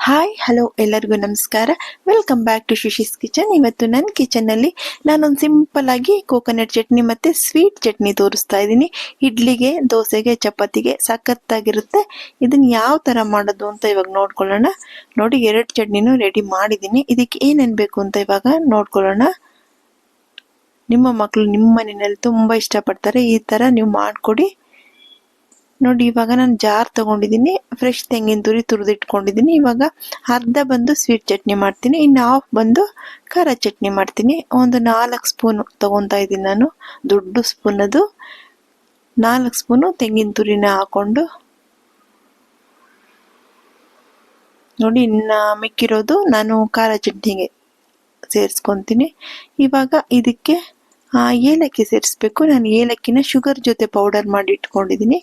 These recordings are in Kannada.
ಹಾಯ್ ಹಲೋ ಎಲ್ಲರಿಗೂ ನಮಸ್ಕಾರ. Welcome back to Shushi's kitchen. ಇವತ್ತು ನನ್ನ ಕಿಚನ್ನಲ್ಲಿ ನಾನೊಂದು ಸಿಂಪಲ್ ಆಗಿ ಕೋಕೋನಟ್ ಚಟ್ನಿ ಮತ್ತು ಸ್ವೀಟ್ ಚಟ್ನಿ ತೋರಿಸ್ತಾ ಇದ್ದೀನಿ. ಇಡ್ಲಿಗೆ, ದೋಸೆಗೆ, ಚಪಾತಿಗೆ ಸಖತ್ತಾಗಿರುತ್ತೆ. ಇದನ್ನು ಯಾವ ಥರ ಮಾಡೋದು ಅಂತ ಇವಾಗ ನೋಡ್ಕೊಳ್ಳೋಣ. ನೋಡಿ, 2 ಚಟ್ನಿನೂ ರೆಡಿ ಮಾಡಿದ್ದೀನಿ. ಇದಕ್ಕೆ ಏನೇನು ಬೇಕು ಅಂತ ಇವಾಗ ನೋಡ್ಕೊಳ್ಳೋಣ. ನಿಮ್ಮ ಮಕ್ಕಳು ನಿಮ್ಮ ಮನೆಯಲ್ಲಿ ತುಂಬ ಇಷ್ಟಪಡ್ತಾರೆ. ಈ ಥರ ನೀವು ಮಾಡಿಕೊಡಿ. ನೋಡಿ, ಇವಾಗ ನಾನು ಜಾರ್ ತಗೊಂಡಿದ್ದೀನಿ. ಫ್ರೆಶ್ ತೆಂಗಿನ ತುರಿ ತುರಿದಿಟ್ಕೊಂಡಿದ್ದೀನಿ. ಇವಾಗ ಅರ್ಧ ಬಂದು ಸ್ವೀಟ್ ಚಟ್ನಿ ಮಾಡ್ತೀನಿ, ಇನ್ನು ಹಾಫ್ ಬಂದು ಖಾರ ಚಟ್ನಿ ಮಾಡ್ತೀನಿ. ಒಂದು 4 ಸ್ಪೂನು ತಗೊತಾ ಇದ್ದೀನಿ ನಾನು, ದೊಡ್ಡ ಸ್ಪೂನ್ ಅದು. 4 ಸ್ಪೂನು ತೆಂಗಿನ ತುರಿನ ಹಾಕೊಂಡು ನೋಡಿ, ಇನ್ನು ಮಿಕ್ಕಿರೋದು ನಾನು ಖಾರ ಚಟ್ನಿಗೆ ಸೇರಿಸ್ಕೊತೀನಿ. ಇವಾಗ ಇದಕ್ಕೆ ಏಲಕ್ಕಿ ಸೇರಿಸ್ಬೇಕು. ನಾನು ಏಲಕ್ಕಿನ ಶುಗರ್ ಜೊತೆ ಪೌಡರ್ ಮಾಡಿ ಇಟ್ಕೊಂಡಿದ್ದೀನಿ,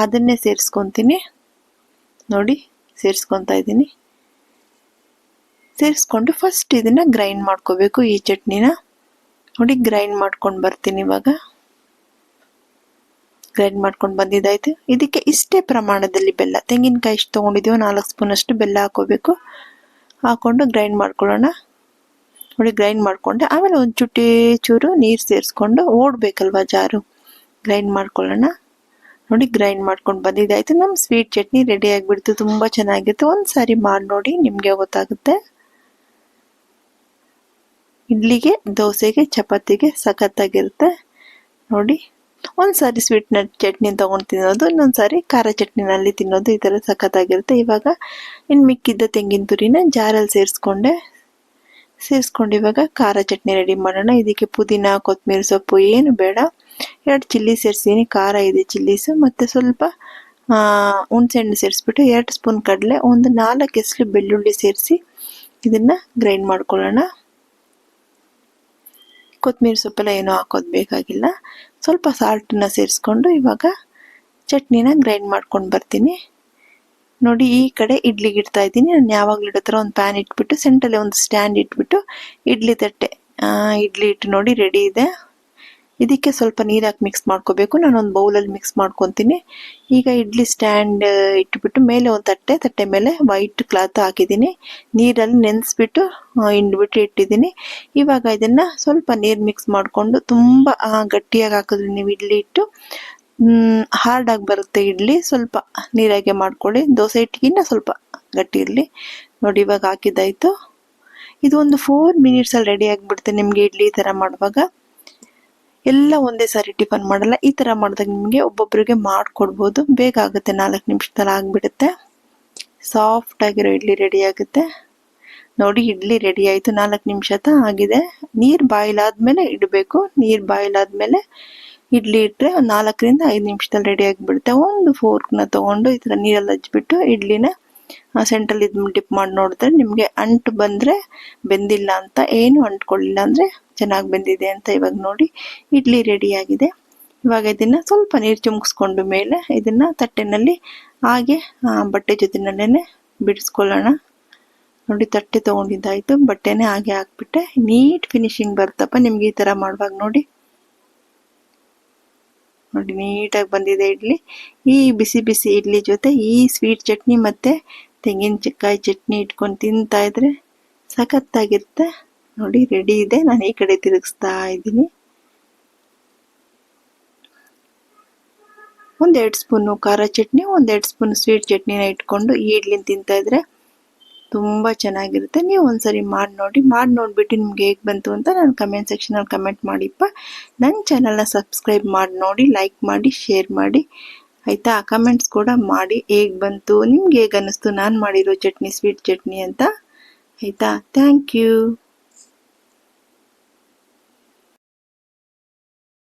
ಅದನ್ನೇ ಸೇರಿಸ್ಕೊತೀನಿ. ನೋಡಿ, ಸೇರಿಸ್ಕೊತಾ ಇದ್ದೀನಿ. ಸೇರಿಸ್ಕೊಂಡು ಫಸ್ಟ್ ಇದನ್ನು ಗ್ರೈಂಡ್ ಮಾಡ್ಕೋಬೇಕು, ಈ ಚಟ್ನಿನ. ನೋಡಿ, ಗ್ರೈಂಡ್ ಮಾಡ್ಕೊಂಡು ಬರ್ತೀನಿ. ಇವಾಗ ಗ್ರೈಂಡ್ ಮಾಡ್ಕೊಂಡು ಬಂದಿದ್ದಾಯ್ತು. ಇದಕ್ಕೆ ಇಷ್ಟೇ ಪ್ರಮಾಣದಲ್ಲಿ ಬೆಲ್ಲ, ತೆಂಗಿನಕಾಯಿ ಇಷ್ಟು ತೊಗೊಂಡಿದ್ದೀವೋ 4 ಸ್ಪೂನ್ ಅಷ್ಟು ಬೆಲ್ಲ ಹಾಕೋಬೇಕು. ಹಾಕೊಂಡು ಗ್ರೈಂಡ್ ಮಾಡ್ಕೊಳ್ಳೋಣ. ನೋಡಿ, ಗ್ರೈಂಡ್ ಮಾಡಿಕೊಂಡೆ. ಆಮೇಲೆ ಒಂದು ಚೂರು ನೀರು ಸೇರಿಸ್ಕೊಂಡು ಓಡಬೇಕಲ್ವ ಜಾರು, ಗ್ರೈಂಡ್ ಮಾಡ್ಕೊಳ್ಳೋಣ. ನೋಡಿ, ಗ್ರೈಂಡ್ ಮಾಡ್ಕೊಂಡು ಬಂದಿದ್ದಾಯ್ತು. ನಮ್ಮ ಸ್ವೀಟ್ ಚಟ್ನಿ ರೆಡಿ ಆಗಿಬಿಡ್ತು. ತುಂಬ ಚೆನ್ನಾಗಿರುತ್ತೆ. ಒಂದು ಸಾರಿ ಮಾಡಿ ನೋಡಿ, ನಿಮಗೆ ಗೊತ್ತಾಗುತ್ತೆ. ಇಡ್ಲಿಗೆ, ದೋಸೆಗೆ, ಚಪಾತಿಗೆ ಸಖತ್ತಾಗಿರುತ್ತೆ. ನೋಡಿ, ಒಂದು ಸಾರಿ ಸ್ವೀಟ್ ಚಟ್ನಿ ತೊಗೊಂಡು ತಿನ್ನೋದು, ಇನ್ನೊಂದು ಸಾರಿ ಖಾರ ಚಟ್ನಿನಲ್ಲಿ ತಿನ್ನೋದು, ಈ ಥರ ಸಖತ್ತಾಗಿರುತ್ತೆ. ಇವಾಗ ಇನ್ನು ಮಿಕ್ಕಿದ್ದ ತೆಂಗಿನ ತುರಿನ ಜಾರಲ್ಲಿ ಸೇರಿಸ್ಕೊಂಡು ಇವಾಗ ಖಾರ ಚಟ್ನಿ ರೆಡಿ ಮಾಡೋಣ. ಇದಕ್ಕೆ ಪುದೀನ, ಕೊತ್ತಂಬರಿ ಸೊಪ್ಪು ಏನು ಬೇಡ. 2 ಚಿಲ್ಲಿ ಸೇರಿಸಿದ್ದೀನಿ, ಖಾರ ಇದೆ ಚಿಲ್ಲೀಸು. ಮತ್ತು ಸ್ವಲ್ಪ ಹುಣಸೆಹಣ್ಣು ಸೇರಿಸ್ಬಿಟ್ಟು 2 ಸ್ಪೂನ್ ಕಡಲೆ, ಒಂದು 4 ಎಸಳು ಬೆಳ್ಳುಳ್ಳಿ ಸೇರಿಸಿ ಇದನ್ನು ಗ್ರೈಂಡ್ ಮಾಡ್ಕೊಳ್ಳೋಣ. ಕೊತ್ತಂಬರಿ ಸೊಪ್ಪೆಲ್ಲ ಏನೂ ಹಾಕೋದು ಬೇಕಾಗಿಲ್ಲ. ಸ್ವಲ್ಪ ಸಾಲ್ಟನ್ನ ಸೇರಿಸ್ಕೊಂಡು ಇವಾಗ ಚಟ್ನಿನ ಗ್ರೈಂಡ್ ಮಾಡ್ಕೊಂಡು ಬರ್ತೀನಿ. ನೋಡಿ, ಈ ಕಡೆ ಇಡ್ಲಿಗೆ ಇಡ್ತಾ ಇದ್ದೀನಿ. ನಾನು ಯಾವಾಗಲೂ ಇಡೋ ಥರ ಒಂದು ಪ್ಯಾನ್ ಇಟ್ಬಿಟ್ಟು ಸೆಂಟ್ರಲ್ಲಿ ಒಂದು ಸ್ಟ್ಯಾಂಡ್ ಇಟ್ಬಿಟ್ಟು ಇಡ್ಲಿ ತಟ್ಟೆ, ಇಡ್ಲಿ ಇಟ್ಟು ನೋಡಿ ರೆಡಿ ಇದೆ. ಇದಕ್ಕೆ ಸ್ವಲ್ಪ ನೀರು ಹಾಕಿ ಮಿಕ್ಸ್ ಮಾಡ್ಕೋಬೇಕು. ನಾನೊಂದು ಬೌಲಲ್ಲಿ ಮಿಕ್ಸ್ ಮಾಡ್ಕೊತೀನಿ. ಈಗ ಇಡ್ಲಿ ಸ್ಟ್ಯಾಂಡ್ ಇಟ್ಬಿಟ್ಟು ಮೇಲೆ ಒಂದು ತಟ್ಟೆ ಮೇಲೆ ವೈಟ್ ಕ್ಲಾತ್ ಹಾಕಿದ್ದೀನಿ. ನೀರಲ್ಲಿ ನೆನೆಸ್ಬಿಟ್ಟು ಹಿಂಡ್ಬಿಟ್ಟು ಇಟ್ಟಿದ್ದೀನಿ. ಇವಾಗ ಇದನ್ನು ಸ್ವಲ್ಪ ನೀರು ಮಿಕ್ಸ್ ಮಾಡಿಕೊಂಡು, ತುಂಬ ಗಟ್ಟಿಯಾಗಿ ಹಾಕಿದ್ರೆ ನೀವು ಇಡ್ಲಿ ಇಟ್ಟು ಹಾರ್ಡಾಗಿ ಬರುತ್ತೆ ಇಡ್ಲಿ. ಸ್ವಲ್ಪ ನೀರಾಗೆ ಮಾಡ್ಕೊಳ್ಳಿ. ದೋಸೆ ಹಿಟ್ಟಿಗಿನ್ನ ಸ್ವಲ್ಪ ಗಟ್ಟಿ ಇರಲಿ. ನೋಡಿ, ಇವಾಗ ಹಾಕಿದ್ದಾಯಿತು. ಇದು ಒಂದು 4 ಮಿನಿಟ್ಸಲ್ಲಿ ರೆಡಿ ಆಗಿಬಿಡುತ್ತೆ ನಿಮಗೆ ಇಡ್ಲಿ ಈ ಥರ ಮಾಡುವಾಗ. ಎಲ್ಲ ಒಂದೇ ಸಾರಿ ಟಿಫನ್ ಮಾಡಲ್ಲ. ಈ ಥರ ಮಾಡಿದಾಗ ನಿಮಗೆ ಒಬ್ಬೊಬ್ಬರಿಗೆ ಮಾಡಿಕೊಡ್ಬೋದು. ಬೇಗ ಆಗುತ್ತೆ, 4 ನಿಮಿಷದಲ್ಲಿ ಆಗಿಬಿಡುತ್ತೆ. ಸಾಫ್ಟಾಗಿರೋ ಇಡ್ಲಿ ರೆಡಿ ಆಗುತ್ತೆ. ನೋಡಿ, ಇಡ್ಲಿ ರೆಡಿ ಆಯಿತು. 4 ನಿಮಿಷ ಆಗಿದೆ. ನೀರು ಬಾಯ್ಲ್ ಆದಮೇಲೆ ಇಡಬೇಕು. ನೀರು ಬಾಯ್ಲ್ ಆದಮೇಲೆ ಇಡ್ಲಿ ಇಟ್ಟರೆ 4 ರಿಂದ 5 ನಿಮಿಷದಲ್ಲಿ ರೆಡಿ ಆಗಿಬಿಡುತ್ತೆ. ಒಂದು ಫೋರ್ಕ್ನ ತೊಗೊಂಡು ಈ ಥರ ನೀರಲ್ಲಿ ಹಚ್ಬಿಟ್ಟು ಇಡ್ಲಿನ ಸೆಂಟ್ರಲ್ಲಿ ಡಿಪ್ ಮಾಡಿ ನೋಡಿದ್ರೆ ನಿಮಗೆ ಅಂಟು ಬಂದರೆ ಬೆಂದಿಲ್ಲ ಅಂತ, ಏನು ಅಂಟ್ಕೊಳ್ಳಿಲ್ಲ ಅಂದರೆ ಚೆನ್ನಾಗಿ ಬೆಂದಿದೆ ಅಂತ. ಇವಾಗ ನೋಡಿ, ಇಡ್ಲಿ ರೆಡಿಯಾಗಿದೆ. ಇವಾಗ ಇದನ್ನು ಸ್ವಲ್ಪ ನೀರು ಚುಮ್ಕಿಸ್ಕೊಂಡು ಮೇಲೆ ಇದನ್ನು ತಟ್ಟೆನಲ್ಲಿ ಹಾಗೆ ಬಟ್ಟೆ ಜೊತೆನಲ್ಲೇ ಬಿಡಿಸ್ಕೊಳ್ಳೋಣ. ನೋಡಿ, ತಟ್ಟೆ ತೊಗೊಂಡಿದ್ದಾಯಿತು. ಬಟ್ಟೆನೇ ಹಾಗೆ ಹಾಕ್ಬಿಟ್ಟೆ. ನೀಟ್ ಫಿನಿಶಿಂಗ್ ಬರುತ್ತಪ್ಪ ನಿಮ್ಗೆ ಈ ಥರ ಮಾಡುವಾಗ. ನೋಡಿ, ನೀಟಾಗಿ ಬಂದಿದೆ ಇಡ್ಲಿ. ಈ ಬಿಸಿ ಬಿಸಿ ಇಡ್ಲಿ ಜೊತೆ ಈ ಸ್ವೀಟ್ ಚಟ್ನಿ ಮತ್ತು ತೆಂಗಿನಕಾಯಿ ಚಟ್ನಿ ಇಟ್ಕೊಂಡು ತಿಂತಾ ಇದ್ರೆ ಸಖತ್ತಾಗಿರುತ್ತೆ. ನೋಡಿ, ರೆಡಿ ಇದೆ. ನಾನು ಈ ಕಡೆ ತಿರುಗಿಸ್ತಾ ಇದ್ದೀನಿ. 1-2 ಸ್ಪೂನು ಖಾರ ಚಟ್ನಿ, 1-2 ಸ್ಪೂನ್ ಸ್ವೀಟ್ ಚಟ್ನಿನ ಇಟ್ಕೊಂಡು ಈ ಇಡ್ಲಿನ ತಿಂತಾ ಇದ್ರೆ ತುಂಬ ಚೆನ್ನಾಗಿರುತ್ತೆ. ನೀವು ಒಂದ್ಸರಿ ಮಾಡಿ ನೋಡಿಬಿಟ್ಟು ನಿಮ್ಗೆ ಹೇಗೆ ಬಂತು ಅಂತ ನಾನು ಕಮೆಂಟ್ ಸೆಕ್ಷನಲ್ಲಿ ಕಮೆಂಟ್ ಮಾಡಿಪ್ಪ. ನನ್ನ ಚಾನಲ್ನ ಸಬ್ಸ್ಕ್ರೈಬ್ ಮಾಡಿ ನೋಡಿ, ಲೈಕ್ ಮಾಡಿ, ಶೇರ್ ಮಾಡಿ ಆಯಿತಾ. ಕಮೆಂಟ್ಸ್ ಕೂಡ ಮಾಡಿ, ಹೇಗೆ ಬಂತು, ನಿಮ್ಗೆ ಹೇಗೆ ಅನ್ನಿಸ್ತು ನಾನು ಮಾಡಿರೋ ಚಟ್ನಿ, ಸ್ವೀಟ್ ಚಟ್ನಿ ಅಂತ ಆಯಿತಾ. Thank you.